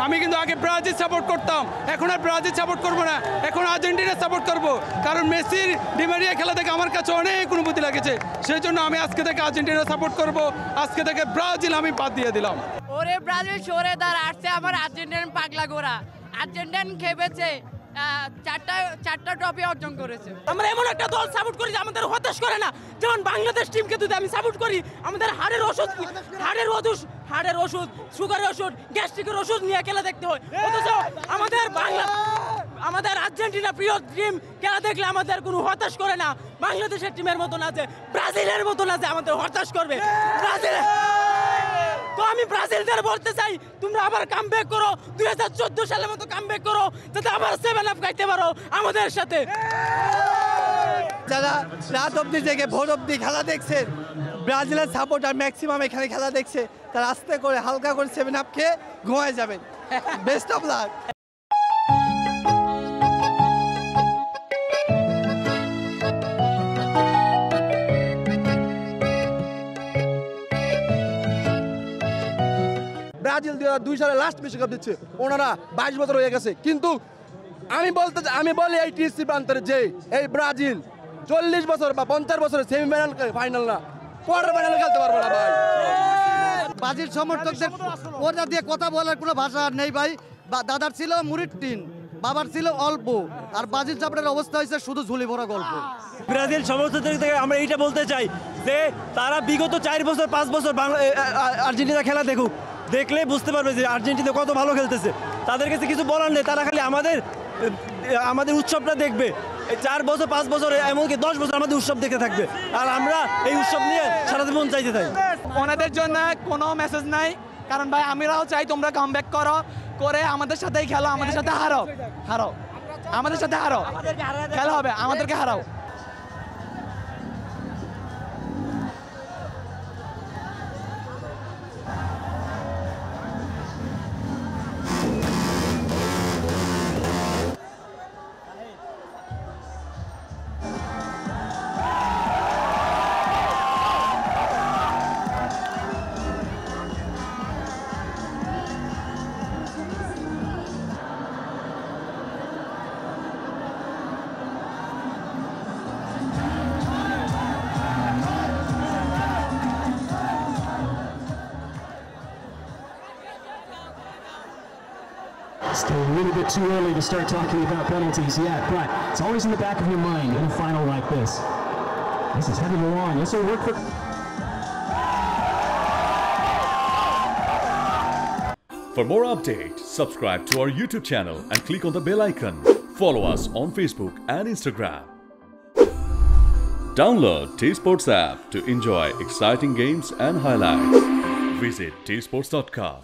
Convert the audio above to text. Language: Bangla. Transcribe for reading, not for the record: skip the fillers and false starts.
আমি কিন্তু আগে ব্রাজিল সাপোর্ট করতাম, এখন আর ব্রাজিল সাপোর্ট করবো না, এখন আর্জেন্টিনা সাপোর্ট করব। কারণ মেসির ডি মারিয়া খেলা থেকে আমার কাছে অনেক অনুভূতি লাগেছে, সেই জন্য আমি আজকে থেকে আর্জেন্টিনা সাপোর্ট করব। আজকে থেকে ব্রাজিল আমি বাদ দিয়ে দিলাম। ওরে ব্রাজিল সরে দাঁড়াচ্ছে আমার আর্জেন্টিনান পাগলা গোরা। আর্জেন্টিনা খেপেছে, চারটা ট্রফি অর্জন করেছে। আমরা এমন একটা দল সাপোর্ট করি যে আমাদের হতাশ করে না। যেমন বাংলাদেশ টিমকে যদি আমি সাপোর্ট করি, আমাদের হাড়ের ওষুধ, সুগারের ওষুধ, গ্যাস্ট্রিকের ওষুধ নিয়ে খেলা দেখতে হয়। অথচ আমাদের আর্জেন্টিনা প্রিয় টিম খেলা দেখলে আমাদের কোনো হতাশ করে না। বাংলাদেশের টিমের মতন আছে, ব্রাজিলের মতন আছে, আমাদের হতাশ করবে ব্রাজিল। তো আমি ব্রাজিলদের বলতে চাই, তোমরা আবার কামব্যাক করো, 2014 সালের মতো কামব্যাক করো, যাতে আবার 7 আপ খাইতে পারো আমাদের সাথে। যারা রাত অবধি থেকে ভোর অবধি খেলা দেখছেন, ব্রাজিলের সাপোর্টার ম্যাক্সিমাম এখানে খেলা দেখছে, তারা আস্তে করে হালকা করে 7 আপ খেয়ে ঘুমায় যাবেন। Best of luck. ব্রাজিল 2002 সালে লাস্ট বিশ্বকাপ দিচ্ছে, ওনারা 22 বছর হয়ে গেছে। কিন্তু আমি বলি এই টিসি প্রান্তরে যে এই ব্রাজিল 40 বছর বা 50 বছরের সেমিফাইনাল ফাইনাল না, কোয়ার্টার ফাইনাল খেলতে পারবো না ভাই। ব্রাজিল সমর্থকদের ওরা দিয়ে কথা বলার কোনো ভাষা নেই ভাই। দাদার ছিল মুড়ির টিন, বাবার ছিল অল্প, আর ব্রাজিল চাপড়ের অবস্থা হয়েছে শুধু ঝুলি ভরা গল্প। ব্রাজিল সমর্থকদের থেকে আমরা এইটা বলতে চাই যে তারা বিগত 4 বছর 5 বছর আর্জেন্টিনা খেলা দেখুক, দেখলে বুঝতে পারবে যে আর্জেন্টিনা কত ভালো খেলতেছে। তাদের কাছে কিছু বলার নেই, তারা খালি আমাদের উৎসবটা দেখবে। 4 বছর 5 বছর এমনকি 10 বছর আমাদের উৎসব দেখে থাকবে, আর আমরা এই উৎসব নিয়ে সারা জীবন চাইতে থাকি। ওনাদের জন্য কোনো মেসেজ নাই, কারণ ভাই আমরাও চাই তোমরা কামব্যাক করে আমাদের সাথেই খেলো, আমাদের সাথে হারো, আমাদের সাথে হারো, খেলা হবে, আমাদেরকে হারাও। Still a little bit too early to start talking about penalties yet, but it's always in the back of your mind in a final like this. This is headed along. This will work for... For more updates, subscribe to our YouTube channel and click on the bell icon. Follow us on Facebook and Instagram. Download T-Sports app to enjoy exciting games and highlights. Visit tsports.com.